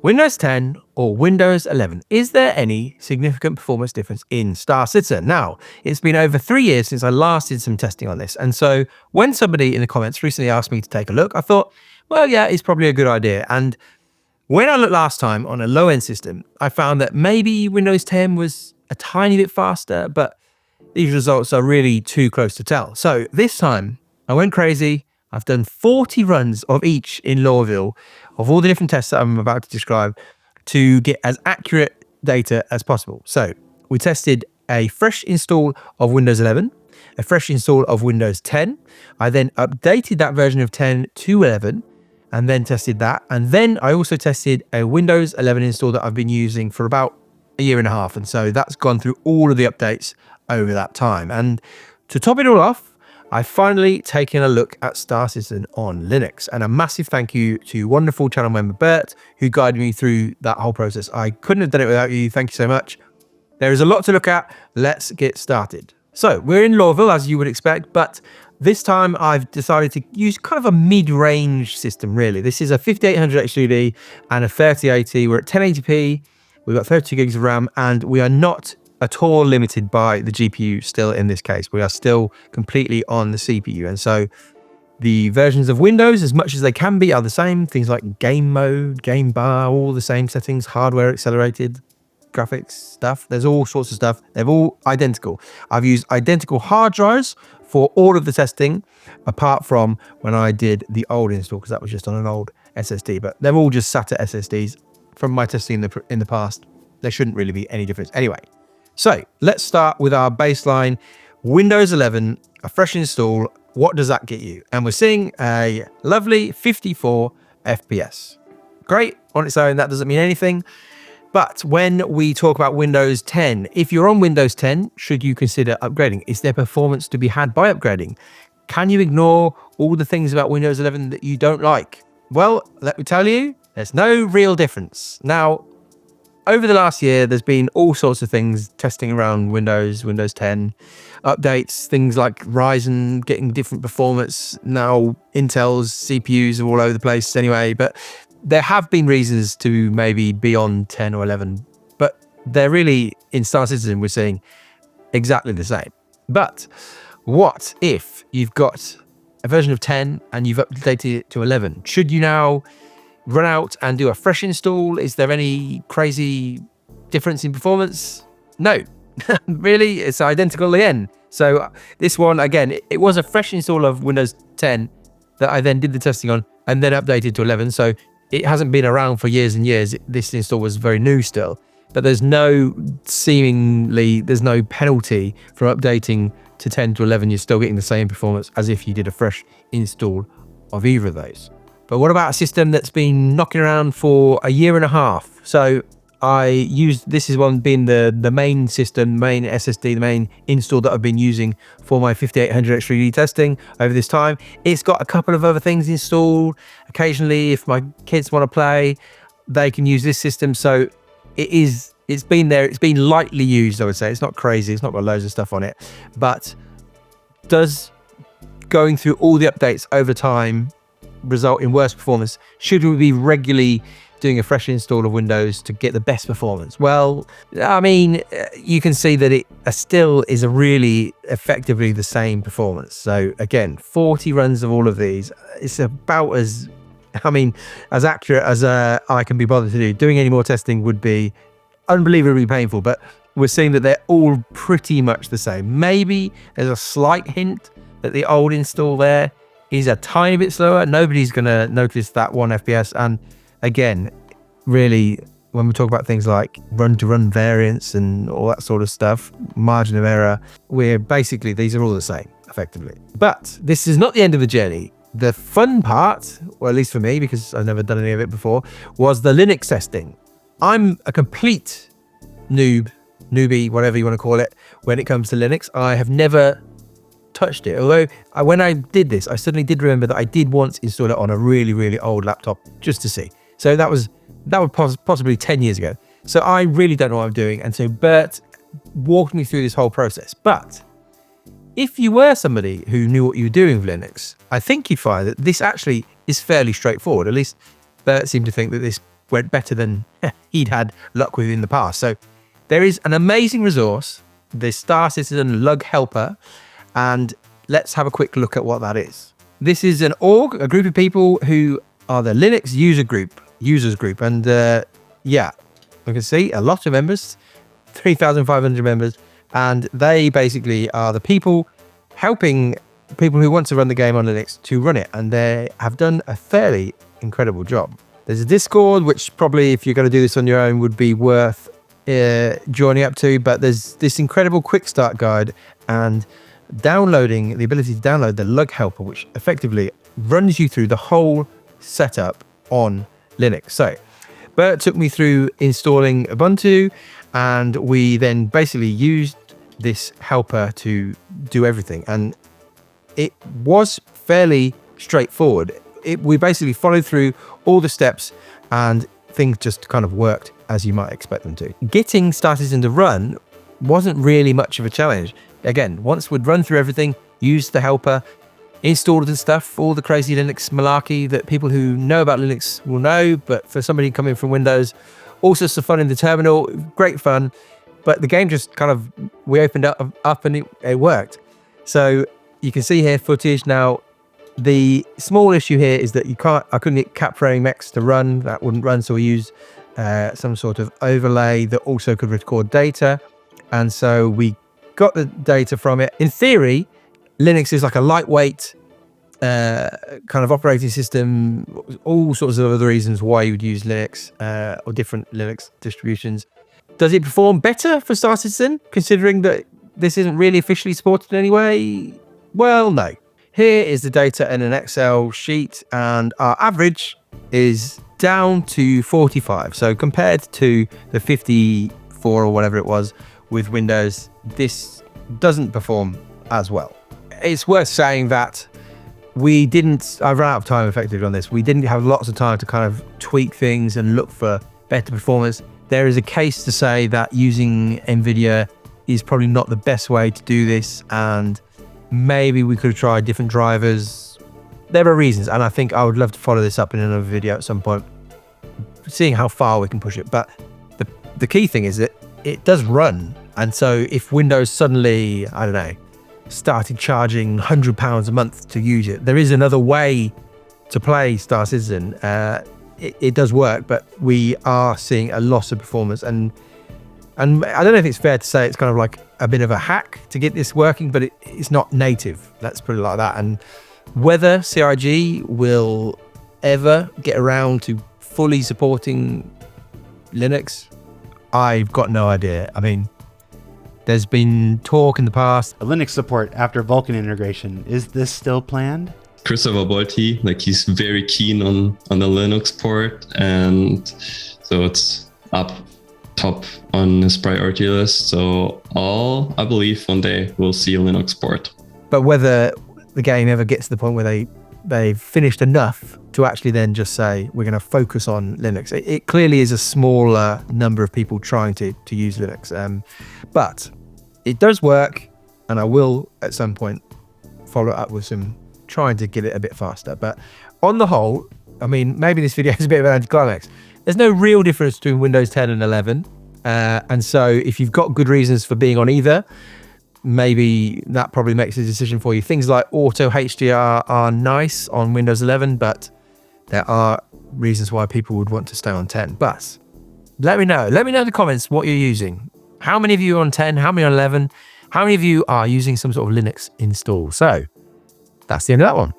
Windows 10 or Windows 11, is there any significant performance difference in Star Citizen? Now, it's been over 3 years since I last did some testing on this. And so when somebody in the comments recently asked me to take a look, I thought, well, yeah, it's probably a good idea. And when I looked last time on a low-end system, I found that maybe Windows 10 was a tiny bit faster, but these results are really too close to tell. So this time I went crazy. I've done 40 runs of each in Lorville of all the different tests that I'm about to describe to get as accurate data as possible. So we tested a fresh install of Windows 11, a fresh install of Windows 10. I then updated that version of 10 to 11 and then tested that. And then I also tested a Windows 11 install that I've been using for about a year and a half. And so that's gone through all of the updates over that time. And to top it all off, I've finally taken a look at Star Citizen on Linux, and a massive thank you to wonderful channel member Bert, who guided me through that whole process. I couldn't have done it without you. Thank you so much. There is a lot to look at. Let's get started. So we're in Lorville, as you would expect, but this time I've decided to use kind of a mid-range system, really. This is a 5800 HDD and a 3080. We're at 1080p. We've got 32 gigs of RAM, and we are not at all limited by the GPU still in this case. We are still completely on the CPU. And so the versions of Windows, as much as they can be, are the same. Things like game mode, game bar, all the same settings, hardware accelerated, graphics stuff. There's all sorts of stuff. They're all identical. I've used identical hard drives for all of the testing, apart from when I did the old install, because that was just on an old SSD. But they're all just SATA SSDs from my testing in the past. There shouldn't really be any difference. Anyway, so let's start with our baseline Windows 11, a fresh install. What does that get you? And we're seeing a lovely 54 FPS. Great on its own, that doesn't mean anything. But when we talk about Windows 10, if you're on Windows 10, should you consider upgrading? Is there performance to be had by upgrading? Can you ignore all the things about Windows 11 that you don't like? Well, let me tell you, there's no real difference. Now, over the last year, there's been all sorts of things testing around Windows 10, updates, things like Ryzen getting different performance. Now, Intel's CPUs are all over the place anyway, but there have been reasons to maybe be on 10 or 11, but they're really, in Star Citizen, we're seeing exactly the same. But what if you've got a version of 10 and you've updated it to 11? Should you now run out and do a fresh install? Is there any crazy difference in performance? No, really, it's identical again. So this one, again, it was a fresh install of Windows 10 that I then did the testing on and then updated to 11. So it hasn't been around for years and years. This install was very new still, but there's no penalty for updating to 10 to 11. You're still getting the same performance as if you did a fresh install of either of those. But what about a system that's been knocking around for a year and a half? So I used, this is one being the main system, main SSD, the main install that I've been using for my 5800 HDD testing over this time. It's got a couple of other things installed. Occasionally, if my kids want to play, they can use this system. So it's been there. It's been lightly used, I would say. It's not crazy. It's not got loads of stuff on it. But does going through all the updates over time result in worse performance? Should we be regularly doing a fresh install of Windows to get the best performance? Well, I mean, you can see that it still is a really effectively the same performance. So again, 40 runs of all of these, it's about as accurate as I can be bothered to do. Doing any more testing would be unbelievably painful, but we're seeing that they're all pretty much the same. Maybe there's a slight hint that the old install there is a tiny bit slower. Nobody's going to notice that 1 FPS. And again, really, when we talk about things like run-to-run variance and all that sort of stuff, margin of error, these are all the same, effectively. But this is not the end of the journey. The fun part, or at least for me, because I've never done any of it before, was the Linux testing. I'm a complete newbie, whatever you want to call it, when it comes to Linux. I have never touched it, although when I did this, I suddenly did remember that I did once install it on a really, really old laptop just to see. So that was possibly 10 years ago. So I really don't know what I'm doing. And so Bert walked me through this whole process. But if you were somebody who knew what you were doing with Linux, I think you'd find that this actually is fairly straightforward. At least Bert seemed to think that this went better than he'd had luck with in the past. So there is an amazing resource, the Star Citizen Lug Helper, and let's have a quick look at what that is. This is an org, a group of people who are the Linux users group. And yeah, you can see a lot of members, 3,500 members. And they basically are the people helping people who want to run the game on Linux to run it. And they have done a fairly incredible job. There's a Discord, which probably if you're going to do this on your own would be worth joining up to. But there's this incredible quick start guide and downloading, the ability to download the Lug Helper, which effectively runs you through the whole setup on Linux. So Bert took me through installing Ubuntu, and we then basically used this helper to do everything. And it was fairly straightforward. We basically followed through all the steps and things just kind of worked as you might expect them to. Getting Star Citizen to run wasn't really much of a challenge. Again, once we'd run through everything, used the helper, installed the stuff, all the crazy Linux malarkey that people who know about Linux will know, but for somebody coming from Windows, all sorts of fun in the terminal, great fun. But the game just kind of, we opened up and it worked. So you can see here footage. Now, the small issue here is that I couldn't get Capframe X to run, that wouldn't run, so we used some sort of overlay that also could record data. And so we got the data from it. In theory, Linux is like a lightweight kind of operating system, all sorts of other reasons why you would use Linux or different Linux distributions. Does it perform better for Star Citizen, considering that this isn't really officially supported in any way? Well, no. Here is the data in an Excel sheet, and our average is down to 45. So compared to the 54 or whatever it was with Windows, this doesn't perform as well. It's worth saying that I ran out of time effectively on this. We didn't have lots of time to kind of tweak things and look for better performance. There is a case to say that using NVIDIA is probably not the best way to do this, and maybe we could have tried different drivers. There are reasons, and I think I would love to follow this up in another video at some point, seeing how far we can push it. But the key thing is that it does run, and so if Windows suddenly, I don't know, started charging £100 a month to use it, there is another way to play Star Citizen. It does work, but we are seeing a loss of performance, and I don't know if it's fair to say it's kind of like a bit of a hack to get this working, but it's not native. Let's put it like that. And whether CIG will ever get around to fully supporting Linux, I've got no idea. I mean, there's been talk in the past. A Linux support after Vulkan integration. Is this still planned? Christopher Bolti, he's very keen on the Linux port, and so it's up top on his priority list. So I believe one day we'll see a Linux port. But whether the game ever gets to the point where they've finished enough to actually then just say we're going to focus on Linux, it clearly is a smaller number of people trying to use Linux, but it does work, and I will at some point follow it up with some trying to get it a bit faster. But on the whole, I mean, maybe this video is a bit of an anticlimax. There's no real difference between Windows 10 and 11. And so if you've got good reasons for being on either, maybe that probably makes a decision for you. Things like auto HDR are nice on Windows 11, but there are reasons why people would want to stay on 10. But let me know in the comments what you're using. How many of you are on 10? How many on 11? How many of you are using some sort of Linux install? So that's the end of that one.